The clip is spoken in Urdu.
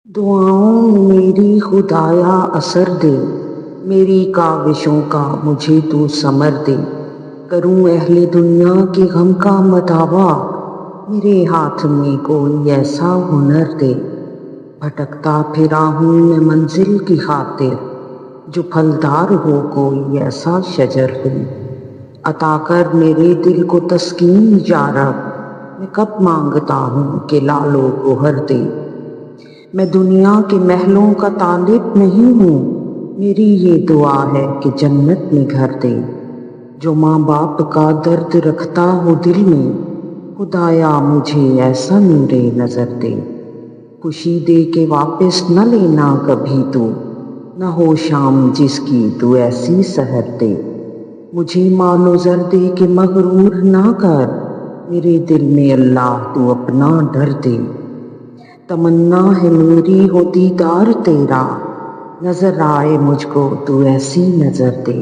دعاؤں میں میری خدایا اثر دے، میری کاوشوں کا مجھے تو ثمر دے۔ کروں اہل دنیا کے غم کا مداوا، میرے ہاتھ میں کوئی ایسا ہنر دے۔ بھٹکتا پھرا ہوں میں منزل کی خاطر، جو پھلدار ہو کوئی ایسا شجر دے۔ عطا کر میرے دل کو تسکین یا رب، میں کب مانگتا ہوں کہ لعل و گوہر دے۔ میں دنیا کے محلوں کا طالب نہیں ہوں، میری یہ دعا ہے کہ جنت میں گھر دے۔ جو ماں باپ کا درد رکھتا ہو دل میں، خدایا مجھے ایسا نور نظر دے۔ خوشی دے کے واپس نہ لینا کبھی تو، نہ ہو شام جس کی تو ایسی سحر دے۔ مجھے مال و زر دے کے مغرور نہ کر، میرے دل میں اللہ تو اپنا ڈر دے۔ تمنا ہے میری ہو دیدار تیرا، نظر آئے مجھ کو تو ایسی نظر دے۔